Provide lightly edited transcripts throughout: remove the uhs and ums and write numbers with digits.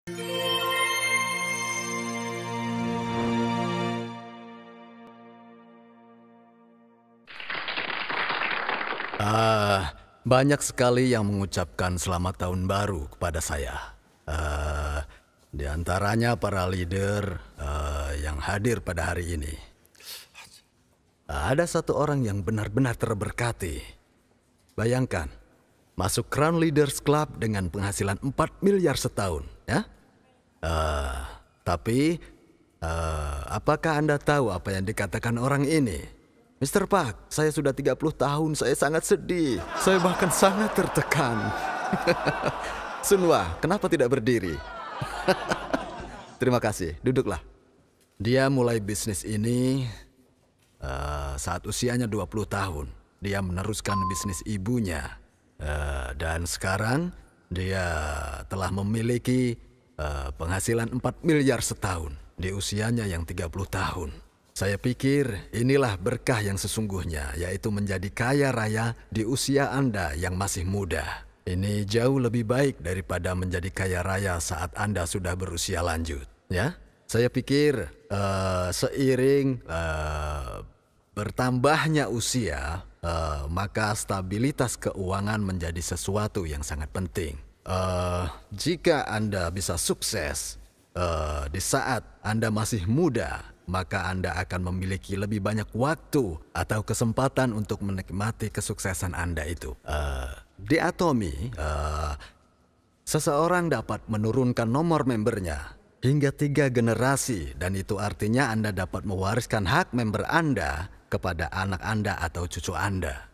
Banyak sekali yang mengucapkan selamat tahun baru kepada saya. Di antaranya para leader yang hadir pada hari ini. Ada satu orang yang benar-benar terberkati. Bayangkan, masuk Crown Leaders Club dengan penghasilan 4 miliar setahun, ya? Tapi, apakah Anda tahu apa yang dikatakan orang ini? Mr. Park, saya sudah 30 tahun, saya sangat sedih. Saya bahkan sangat tertekan. Sunwa, kenapa tidak berdiri? Terima kasih, duduklah. Dia mulai bisnis ini saat usianya 20 tahun. Dia meneruskan bisnis ibunya. Dan sekarang dia telah memiliki penghasilan 4 miliar setahun di usianya yang 30 tahun. Saya pikir inilah berkah yang sesungguhnya, yaitu menjadi kaya raya di usia Anda yang masih muda. Ini jauh lebih baik daripada menjadi kaya raya saat Anda sudah berusia lanjut. Ya, saya pikir seiring bertambahnya usia, maka stabilitas keuangan menjadi sesuatu yang sangat penting. Jika Anda bisa sukses di saat Anda masih muda, maka Anda akan memiliki lebih banyak waktu atau kesempatan untuk menikmati kesuksesan Anda itu. Di Atomy, seseorang dapat menurunkan nomor membernya hingga 3 generasi, dan itu artinya Anda dapat mewariskan hak member Anda kepada anak Anda atau cucu Anda.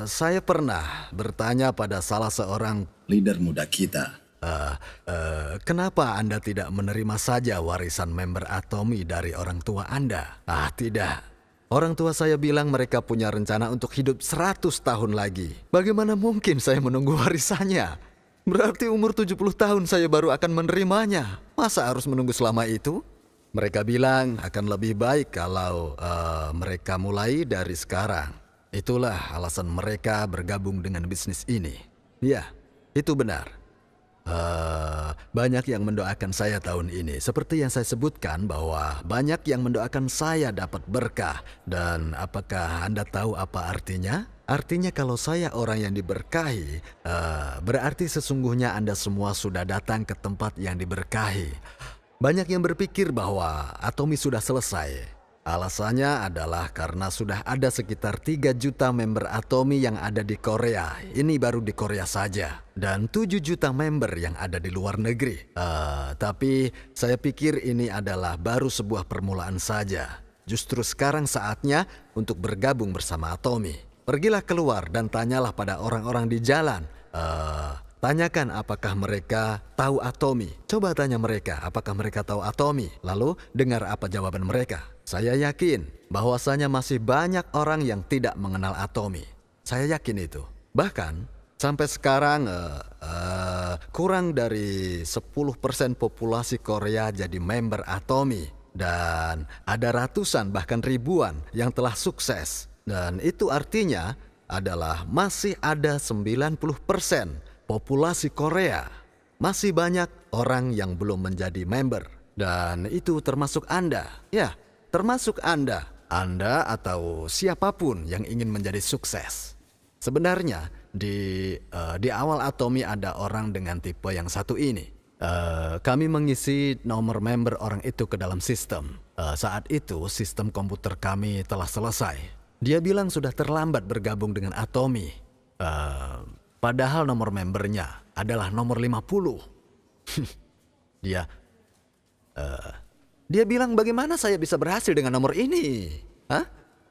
Saya pernah bertanya pada salah seorang leader muda kita, kenapa Anda tidak menerima saja warisan member Atomy dari orang tua Anda? Tidak. Orang tua saya bilang mereka punya rencana untuk hidup 100 tahun lagi. Bagaimana mungkin saya menunggu warisannya? Berarti umur 70 tahun saya baru akan menerimanya. Masa harus menunggu selama itu? Mereka bilang akan lebih baik kalau mereka mulai dari sekarang. Itulah alasan mereka bergabung dengan bisnis ini. Ya, itu benar. Banyak yang mendoakan saya tahun ini. Seperti yang saya sebutkan bahwa banyak yang mendoakan saya dapat berkah. Dan apakah Anda tahu apa artinya? Artinya kalau saya orang yang diberkahi, berarti sesungguhnya Anda semua sudah datang ke tempat yang diberkahi. Banyak yang berpikir bahwa Atomy sudah selesai. Alasannya adalah karena sudah ada sekitar 3 juta member Atomy yang ada di Korea. Ini baru di Korea saja. Dan 7 juta member yang ada di luar negeri. Tapi saya pikir ini adalah baru sebuah permulaan saja. Justru sekarang saatnya untuk bergabung bersama Atomy. Pergilah keluar dan tanyalah pada orang-orang di jalan. Tanyakan apakah mereka tahu Atomy. Coba tanya mereka apakah mereka tahu Atomy. Lalu dengar apa jawaban mereka. Saya yakin bahwasanya masih banyak orang yang tidak mengenal Atomy. Saya yakin itu. Bahkan sampai sekarang kurang dari 10% populasi Korea jadi member Atomy. Dan ada ratusan bahkan ribuan yang telah sukses. Dan itu artinya adalah masih ada 90% populasi Korea. Masih banyak orang yang belum menjadi member. Dan itu termasuk Anda. Ya, termasuk Anda. Anda atau siapapun yang ingin menjadi sukses. Sebenarnya di awal Atomy ada orang dengan tipe yang satu ini. Kami mengisi nomor member orang itu ke dalam sistem. Saat itu sistem komputer kami telah selesai. Dia bilang sudah terlambat bergabung dengan Atomy. Padahal nomor membernya adalah nomor 50. Dia bilang, bagaimana saya bisa berhasil dengan nomor ini?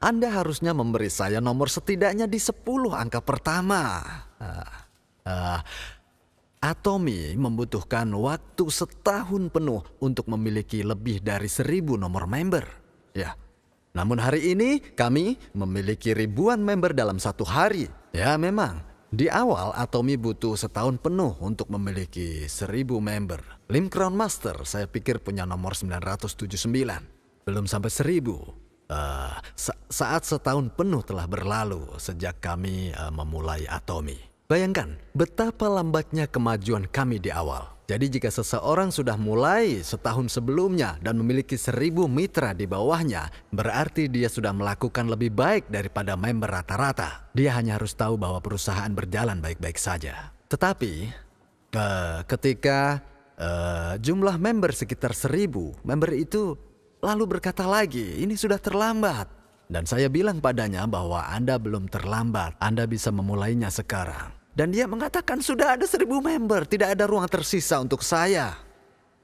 Anda harusnya memberi saya nomor setidaknya di 10 angka pertama. Atomy membutuhkan waktu setahun penuh untuk memiliki lebih dari 1000 nomor member. Ya. Namun hari ini kami memiliki ribuan member dalam satu hari. Ya memang, di awal Atomy butuh setahun penuh untuk memiliki 1000 member. Lim Crown Master saya pikir punya nomor 979. Belum sampai 1000. Saat setahun penuh telah berlalu sejak kami memulai Atomy. Bayangkan betapa lambatnya kemajuan kami di awal. Jadi jika seseorang sudah mulai setahun sebelumnya dan memiliki 1.000 mitra di bawahnya, berarti dia sudah melakukan lebih baik daripada member rata-rata. Dia hanya harus tahu bahwa perusahaan berjalan baik-baik saja. Tetapi ketika jumlah member sekitar 1.000, member itu lalu berkata lagi, ini sudah terlambat. Dan saya bilang padanya bahwa Anda belum terlambat, Anda bisa memulainya sekarang. Dan dia mengatakan sudah ada 1.000 member, tidak ada ruang tersisa untuk saya.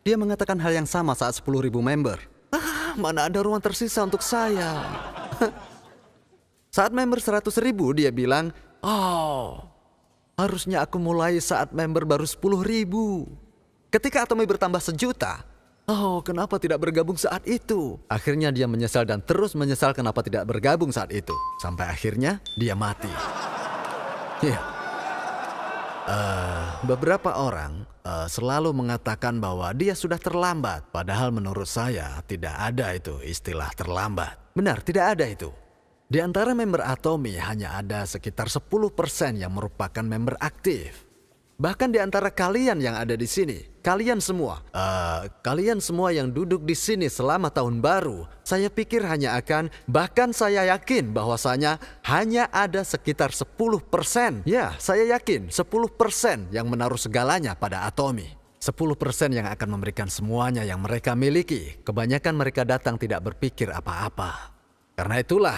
Dia mengatakan hal yang sama saat 10.000 member. Mana ada ruang tersisa untuk saya. Saat member 100.000 dia bilang, harusnya aku mulai saat member baru 10.000. Ketika Atomy bertambah 1.000.000, kenapa tidak bergabung saat itu? Akhirnya dia menyesal dan terus menyesal kenapa tidak bergabung saat itu. Sampai akhirnya dia mati. Beberapa orang selalu mengatakan bahwa dia sudah terlambat. Padahal menurut saya tidak ada itu istilah terlambat. Benar, tidak ada itu. Di antara member Atomy hanya ada sekitar 10% yang merupakan member aktif. Bahkan di antara kalian yang ada di sini, kalian semua yang duduk di sini selama tahun baru, saya pikir bahkan saya yakin bahwasanya hanya ada sekitar 10%. Ya, saya yakin 10% yang menaruh segalanya pada Atomy. 10% yang akan memberikan semuanya yang mereka miliki. Kebanyakan mereka datang tidak berpikir apa-apa. Karena itulah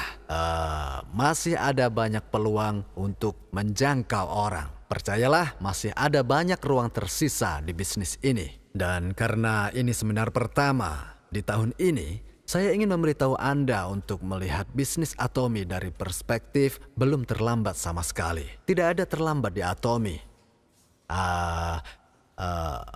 masih ada banyak peluang untuk menjangkau orang. Percayalah, masih ada banyak ruang tersisa di bisnis ini. Dan karena ini seminar pertama di tahun ini, saya ingin memberitahu Anda untuk melihat bisnis Atomy dari perspektif belum terlambat sama sekali. Tidak ada terlambat di Atomy.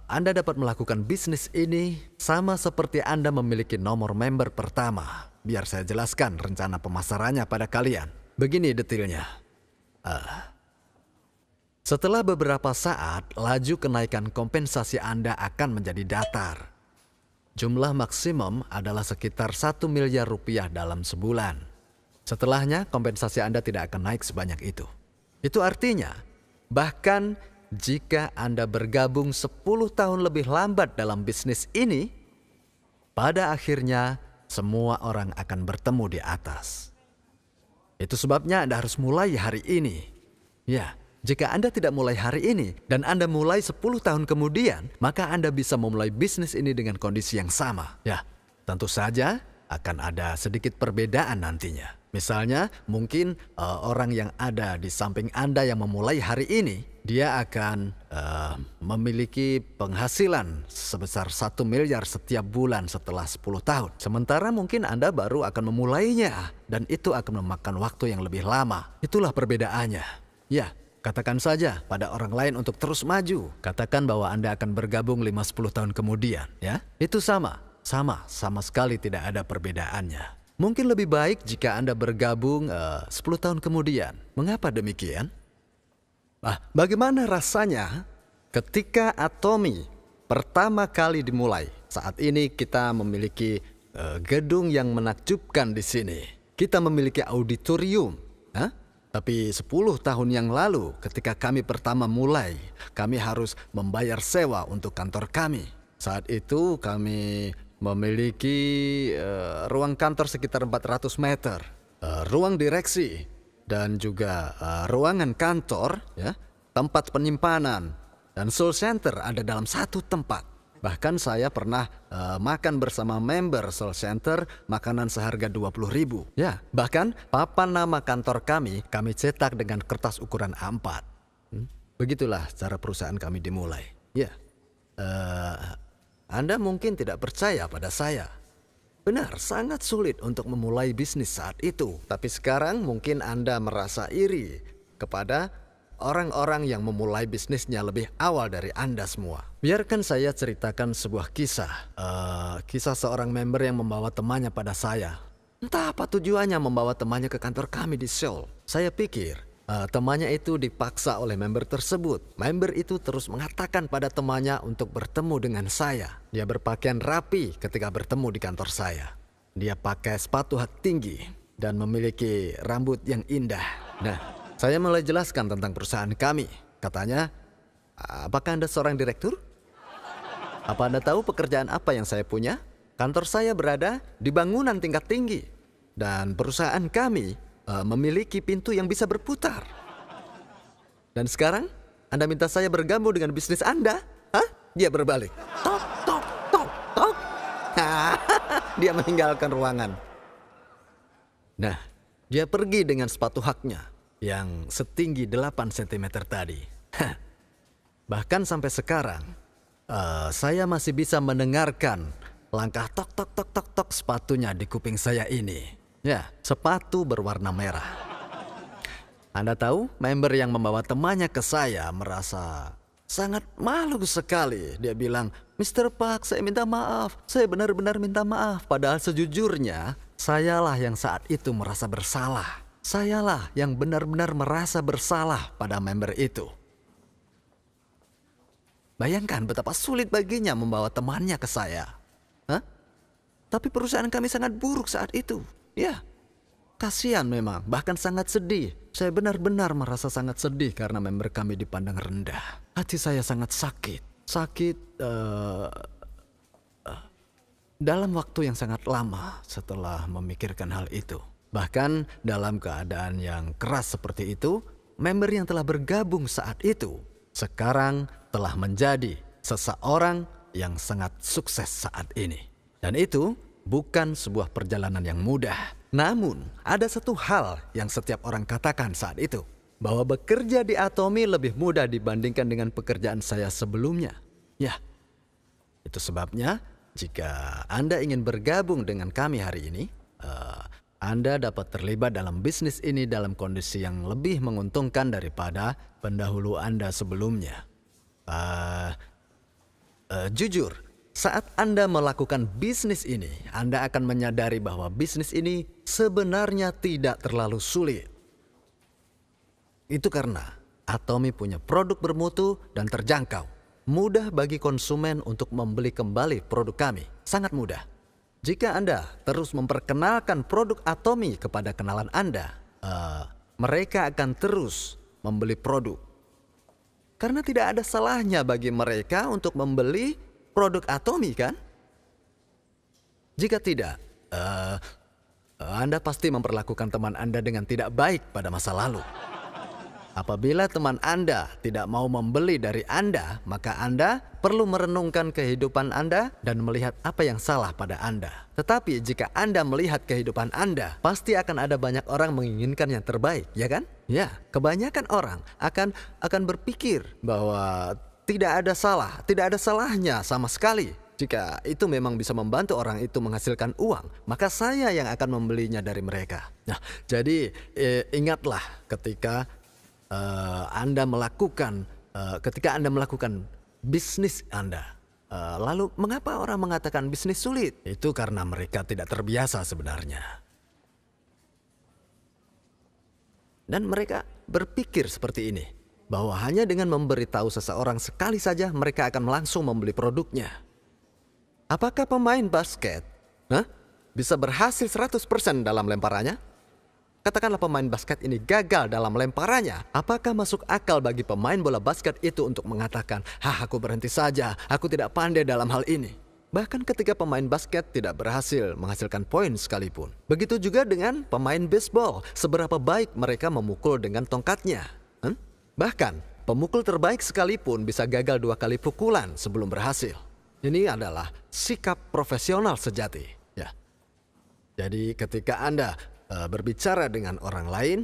Anda dapat melakukan bisnis ini sama seperti Anda memiliki nomor member pertama. Biar saya jelaskan rencana pemasarannya pada kalian. Begini detailnya. Setelah beberapa saat, laju kenaikan kompensasi Anda akan menjadi datar. Jumlah maksimum adalah sekitar 1 miliar rupiah dalam sebulan. Setelahnya, kompensasi Anda tidak akan naik sebanyak itu. Itu artinya, bahkan jika Anda bergabung 10 tahun lebih lambat dalam bisnis ini, pada akhirnya semua orang akan bertemu di atas. Itu sebabnya Anda harus mulai hari ini. Ya. Jika Anda tidak mulai hari ini dan Anda mulai 10 tahun kemudian, maka Anda bisa memulai bisnis ini dengan kondisi yang sama. Ya, tentu saja akan ada sedikit perbedaan nantinya. Misalnya, mungkin orang yang ada di samping Anda yang memulai hari ini, dia akan memiliki penghasilan sebesar 1 miliar setiap bulan setelah 10 tahun. Sementara mungkin Anda baru akan memulainya dan itu akan memakan waktu yang lebih lama. Itulah perbedaannya. Ya. Katakan saja pada orang lain untuk terus maju. Katakan bahwa Anda akan bergabung 5-10 tahun kemudian, ya. Itu sama sekali tidak ada perbedaannya. Mungkin lebih baik jika Anda bergabung 10 tahun kemudian. Mengapa demikian? Bagaimana rasanya ketika Atomy pertama kali dimulai? Saat ini kita memiliki gedung yang menakjubkan di sini. Kita memiliki auditorium, Tapi 10 tahun yang lalu ketika kami pertama mulai, kami harus membayar sewa untuk kantor kami. Saat itu kami memiliki ruang kantor sekitar 400 meter, ruang direksi, dan juga ruangan kantor, ya, tempat penyimpanan, dan soul center ada dalam satu tempat. Bahkan saya pernah makan bersama member Soul Center makanan seharga 20.000. Ya, bahkan papan nama kantor kami cetak dengan kertas ukuran A4. Begitulah cara perusahaan kami dimulai. Ya, Anda mungkin tidak percaya pada saya. Benar, sangat sulit untuk memulai bisnis saat itu. Tapi sekarang mungkin Anda merasa iri kepada orang-orang yang memulai bisnisnya lebih awal dari Anda semua. Biarkan saya ceritakan sebuah kisah. Kisah seorang member yang membawa temannya pada saya. Entah apa tujuannya membawa temannya ke kantor kami di Seoul. Saya pikir temannya itu dipaksa oleh member tersebut. Member itu terus mengatakan pada temannya untuk bertemu dengan saya. Dia berpakaian rapi ketika bertemu di kantor saya. Dia pakai sepatu hak tinggi dan memiliki rambut yang indah. Nah, Saya mulai jelaskan tentang perusahaan kami. Katanya, apakah Anda seorang direktur? Apa Anda tahu pekerjaan apa yang saya punya? Kantor saya berada di bangunan tingkat tinggi. Dan perusahaan kami memiliki pintu yang bisa berputar. Dan sekarang, Anda minta saya bergabung dengan bisnis Anda? Hah? Dia berbalik. Tok, tok, tok, tok. Dia meninggalkan ruangan. Nah, dia pergi dengan sepatu haknya yang setinggi 8 cm tadi. Bahkan sampai sekarang, saya masih bisa mendengarkan langkah tok tok tok tok tok sepatunya di kuping saya ini. Ya, sepatu berwarna merah. Anda tahu, member yang membawa temannya ke saya merasa sangat malu sekali. Dia bilang, Mr. Park, saya minta maaf. Saya benar-benar minta maaf. Padahal sejujurnya, sayalah yang saat itu merasa bersalah. Sayalah yang benar-benar merasa bersalah pada member itu. Bayangkan betapa sulit baginya membawa temannya ke saya. Hah? Tapi perusahaan kami sangat buruk saat itu. Ya, kasihan memang, bahkan sangat sedih. Saya benar-benar merasa sangat sedih karena member kami dipandang rendah. Hati saya sangat sakit. Dalam waktu yang sangat lama setelah memikirkan hal itu. Bahkan dalam keadaan yang keras seperti itu, member yang telah bergabung saat itu sekarang telah menjadi seseorang yang sangat sukses saat ini. Dan itu bukan sebuah perjalanan yang mudah. Namun, ada satu hal yang setiap orang katakan saat itu, bahwa bekerja di Atomy lebih mudah dibandingkan dengan pekerjaan saya sebelumnya. Ya, itu sebabnya jika Anda ingin bergabung dengan kami hari ini, Anda dapat terlibat dalam bisnis ini dalam kondisi yang lebih menguntungkan daripada pendahulu Anda sebelumnya. Jujur, saat Anda melakukan bisnis ini, Anda akan menyadari bahwa bisnis ini sebenarnya tidak terlalu sulit. Itu karena Atomy punya produk bermutu dan terjangkau. Mudah bagi konsumen untuk membeli kembali produk kami. Sangat mudah. Jika Anda terus memperkenalkan produk Atomy kepada kenalan Anda, mereka akan terus membeli produk. Karena tidak ada salahnya bagi mereka untuk membeli produk Atomy, kan? Jika tidak, Anda pasti memperlakukan teman Anda dengan tidak baik pada masa lalu. Apabila teman Anda tidak mau membeli dari Anda, maka Anda perlu merenungkan kehidupan Anda dan melihat apa yang salah pada Anda. Tetapi jika Anda melihat kehidupan Anda, pasti akan ada banyak orang menginginkan yang terbaik, ya kan? Ya, kebanyakan orang akan berpikir bahwa tidak ada salahnya sama sekali. Jika itu memang bisa membantu orang itu menghasilkan uang, maka saya yang akan membelinya dari mereka. Nah, jadi ingatlah ketika Anda melakukan bisnis Anda. Lalu mengapa orang mengatakan bisnis sulit? Itu karena mereka tidak terbiasa sebenarnya. Dan mereka berpikir seperti ini, bahwa hanya dengan memberitahu seseorang sekali saja mereka akan langsung membeli produknya. Apakah pemain basket bisa berhasil 100% dalam lemparannya? Katakanlah pemain basket ini gagal dalam lemparannya. Apakah masuk akal bagi pemain bola basket itu untuk mengatakan, aku berhenti saja, aku tidak pandai dalam hal ini. Bahkan ketika pemain basket tidak berhasil menghasilkan poin sekalipun. Begitu juga dengan pemain baseball, seberapa baik mereka memukul dengan tongkatnya. Bahkan pemukul terbaik sekalipun bisa gagal 2 kali pukulan sebelum berhasil. Ini adalah sikap profesional sejati. Ya. Jadi ketika Anda berbicara dengan orang lain,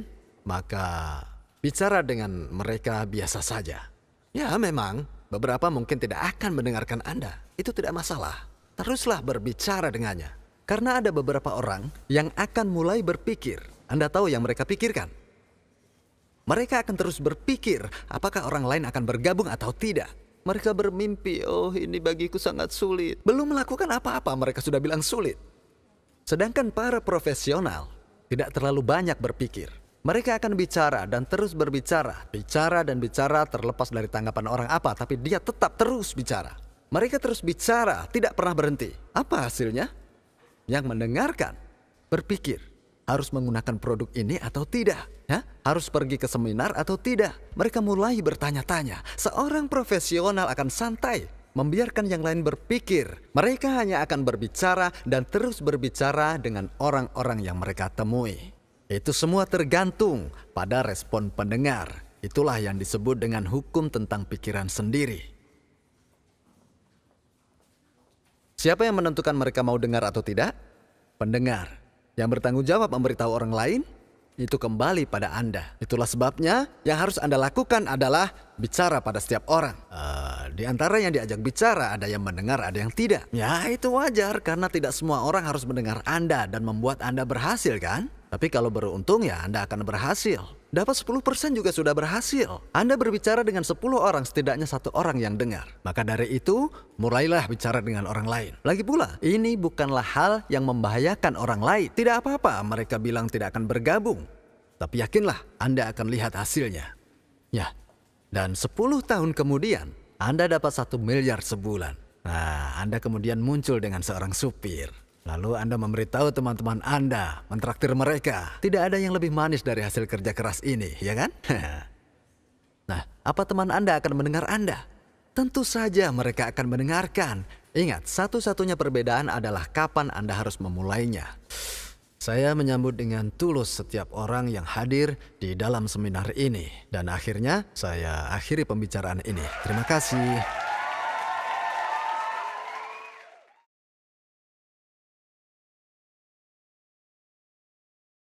maka bicara dengan mereka biasa saja. Ya memang, beberapa mungkin tidak akan mendengarkan Anda. Itu tidak masalah. Teruslah berbicara dengannya. Karena ada beberapa orang yang akan mulai berpikir. Anda tahu yang mereka pikirkan? Mereka akan terus berpikir apakah orang lain akan bergabung atau tidak. Mereka bermimpi, ini bagiku sangat sulit. Belum melakukan apa-apa, mereka sudah bilang sulit. Sedangkan para profesional tidak terlalu banyak berpikir. Mereka akan bicara dan terus berbicara. Bicara dan bicara terlepas dari tanggapan orang apa, tapi dia tetap terus bicara. Mereka terus bicara, tidak pernah berhenti. Apa hasilnya? Yang mendengarkan berpikir, Harus menggunakan produk ini atau tidak? Ya? Harus pergi ke seminar atau tidak? Mereka mulai bertanya-tanya. Seorang profesional akan santai, membiarkan yang lain berpikir. Mereka hanya akan berbicara dan terus berbicara dengan orang-orang yang mereka temui. Itu semua tergantung pada respon pendengar. Itulah yang disebut dengan hukum tentang pikiran sendiri. Siapa yang menentukan mereka mau dengar atau tidak? Pendengar. Yang bertanggung jawab memberitahu orang lain, itu kembali pada Anda. Itulah sebabnya yang harus Anda lakukan adalah bicara pada setiap orang. Di antara yang diajak bicara, ada yang mendengar, ada yang tidak. Ya, itu wajar karena tidak semua orang harus mendengar Anda dan membuat Anda berhasil, kan? Tapi kalau beruntung ya Anda akan berhasil. Dapat 10% juga sudah berhasil. Anda berbicara dengan 10 orang, setidaknya 1 orang yang dengar. Maka dari itu, mulailah bicara dengan orang lain. Lagi pula, ini bukanlah hal yang membahayakan orang lain. Tidak apa-apa mereka bilang tidak akan bergabung. Tapi yakinlah, Anda akan lihat hasilnya. Ya, dan 10 tahun kemudian, Anda dapat 1 miliar sebulan. Nah, Anda kemudian muncul dengan seorang supir. Lalu Anda memberitahu teman-teman Anda, mentraktir mereka. Tidak ada yang lebih manis dari hasil kerja keras ini, ya kan? Nah, apa teman Anda akan mendengar Anda? Tentu saja mereka akan mendengarkan. Ingat, satu-satunya perbedaan adalah kapan Anda harus memulainya. Saya menyambut dengan tulus setiap orang yang hadir di dalam seminar ini. Dan akhirnya, saya akhiri pembicaraan ini. Terima kasih.